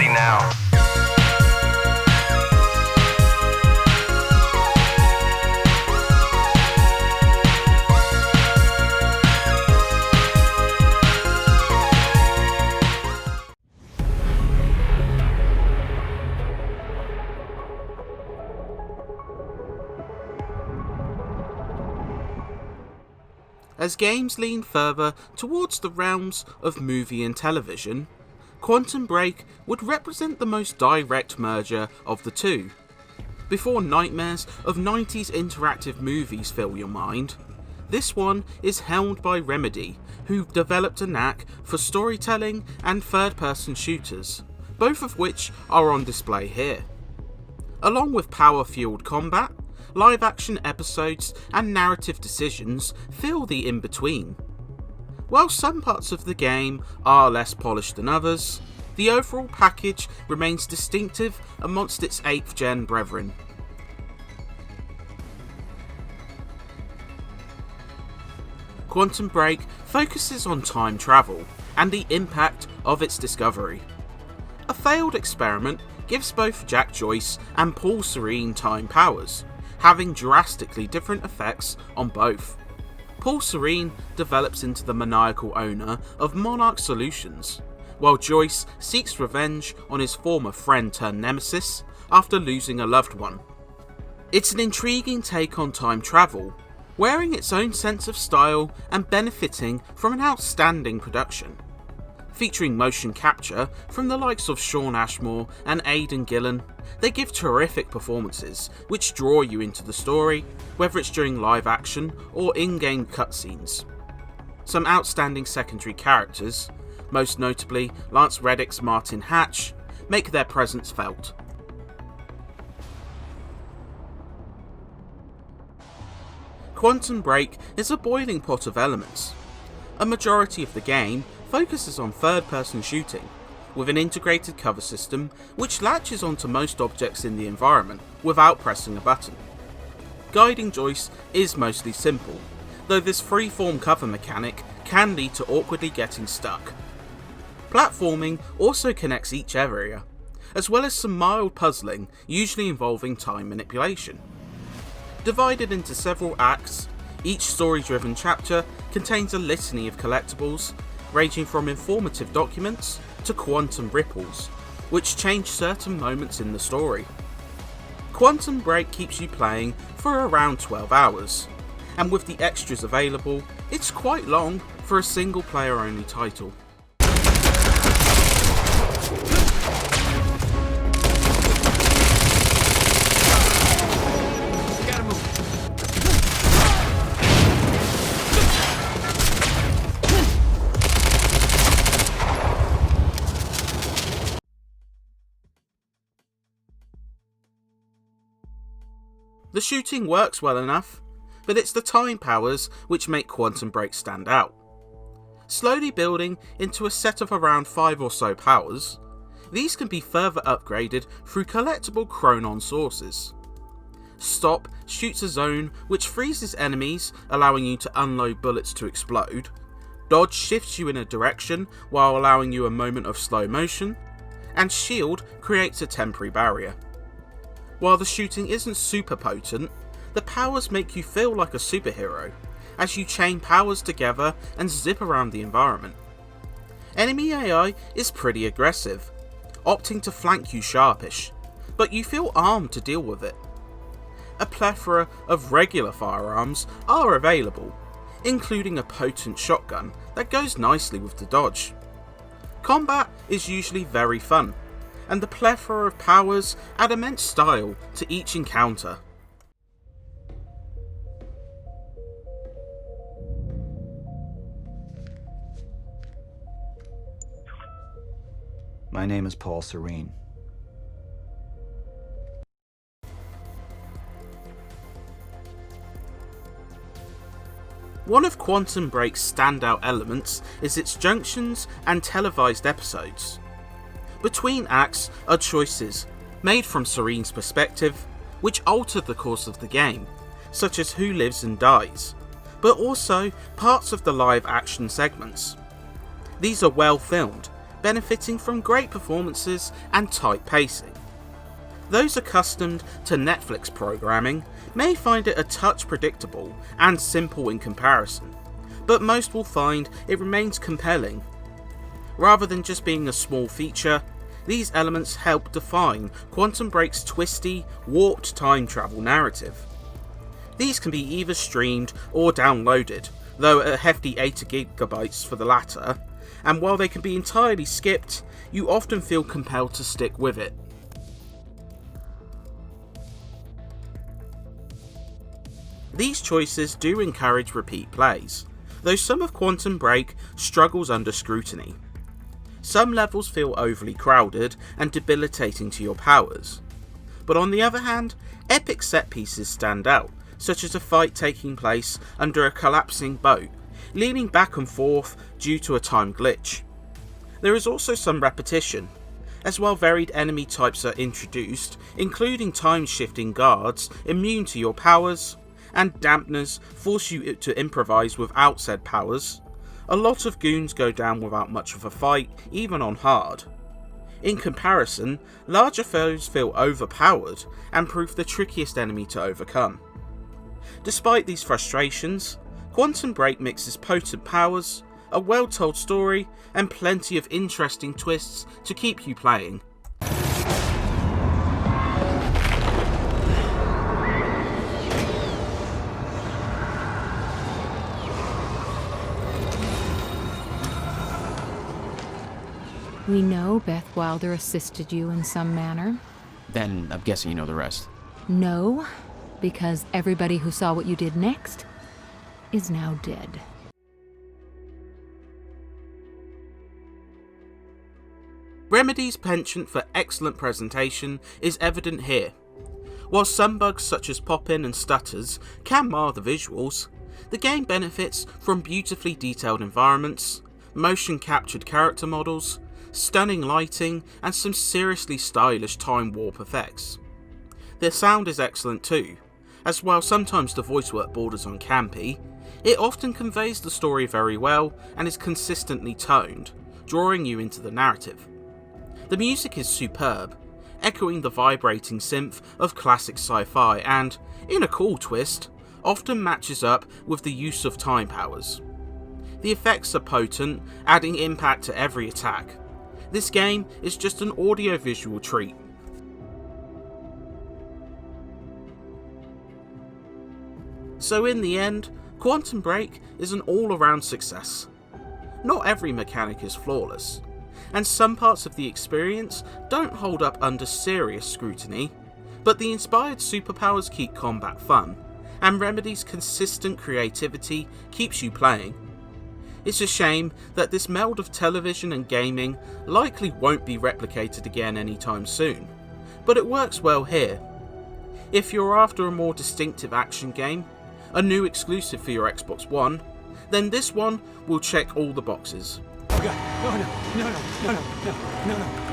ready now. As games lean further towards the realms of movie and television, Quantum Break would represent the most direct merger of the two. Before nightmares of 90s interactive movies fill your mind, this one is helmed by Remedy, who've developed a knack for storytelling and third-person shooters, both of which are on display here. Along with power-fueled combat, live-action episodes and narrative decisions fill the in-between. While some parts of the game are less polished than others, the overall package remains distinctive amongst its 8th gen brethren. Quantum Break focuses on time travel and the impact of its discovery. A failed experiment gives both Jack Joyce and Paul Serene time powers, having drastically different effects on both. Paul Serene develops into the maniacal owner of Monarch Solutions, while Joyce seeks revenge on his former friend turned nemesis after losing a loved one. It's an intriguing take on time travel, wearing its own sense of style and benefiting from an outstanding production. Featuring motion capture from the likes of Shawn Ashmore and Aidan Gillen, they give terrific performances which draw you into the story, whether it's during live action or in-game cutscenes. Some outstanding secondary characters, most notably Lance Reddick's Martin Hatch, make their presence felt. Quantum Break is a boiling pot of elements. A majority of the game focuses on third-person shooting, with an integrated cover system which latches onto most objects in the environment without pressing a button. Guiding Joyce is mostly simple, though this free-form cover mechanic can lead to awkwardly getting stuck. Platforming also connects each area, as well as some mild puzzling, usually involving time manipulation. Divided into several acts, each story-driven chapter contains a litany of collectibles, ranging from informative documents to quantum ripples, which change certain moments in the story. Quantum Break keeps you playing for around 12 hours, and with the extras available, it's quite long for a single player only title. The shooting works well enough, but it's the time powers which make Quantum Break stand out. Slowly building into a set of around 5 or so powers, these can be further upgraded through collectible Chronon sources. Stop shoots a zone which freezes enemies, allowing you to unload bullets to explode. Dodge shifts you in a direction while allowing you a moment of slow motion, and Shield creates a temporary barrier. While the shooting isn't super potent, the powers make you feel like a superhero, as you chain powers together and zip around the environment. Enemy AI is pretty aggressive, opting to flank you sharpish, but you feel armed to deal with it. A plethora of regular firearms are available, including a potent shotgun that goes nicely with the dodge. Combat is usually very fun, and the plethora of powers add immense style to each encounter. My name is Paul Serene. One of Quantum Break's standout elements is its junctions and televised episodes. Between acts are choices, made from Serene's perspective, which alter the course of the game, such as who lives and dies, but also parts of the live action segments. These are well filmed, benefiting from great performances and tight pacing. Those accustomed to Netflix programming may find it a touch predictable and simple in comparison, but most will find it remains compelling. Rather than just being a small feature, these elements help define Quantum Break's twisty, warped time travel narrative. These can be either streamed or downloaded, though at a hefty 80GB for the latter, and while they can be entirely skipped, you often feel compelled to stick with it. These choices do encourage repeat plays, though some of Quantum Break struggles under scrutiny. Some levels feel overly crowded and debilitating to your powers, but on the other hand, epic set pieces stand out, such as a fight taking place under a collapsing boat, leaning back and forth due to a time glitch. There is also some repetition, as while varied enemy types are introduced, including time-shifting guards immune to your powers, and dampeners force you to improvise without said powers. A lot of goons go down without much of a fight, even on hard. In comparison, larger foes feel overpowered and prove the trickiest enemy to overcome. Despite these frustrations, Quantum Break mixes potent powers, a well-told story, and plenty of interesting twists to keep you playing. We know Beth Wilder assisted you in some manner. Then I'm guessing you know the rest. No, because everybody who saw what you did next is now dead. Remedy's penchant for excellent presentation is evident here. While some bugs such as pop-in and stutters can mar the visuals, the game benefits from beautifully detailed environments, motion-captured character models, stunning lighting, and some seriously stylish time warp effects. The sound is excellent too, as while sometimes the voice work borders on campy, it often conveys the story very well and is consistently toned, drawing you into the narrative. The music is superb, echoing the vibrating synth of classic sci-fi and, in a cool twist, often matches up with the use of time powers. The effects are potent, adding impact to every attack. This game is just an audio-visual treat. So in the end, Quantum Break is an all-around success. Not every mechanic is flawless, and some parts of the experience don't hold up under serious scrutiny, but the inspired superpowers keep combat fun, and Remedy's consistent creativity keeps you playing. It's a shame that this meld of television and gaming likely won't be replicated again anytime soon, but it works well here. If you're after a more distinctive action game, a new exclusive for your Xbox One, then this one will check all the boxes. Oh God, no, no, no, no, no, no, no, no.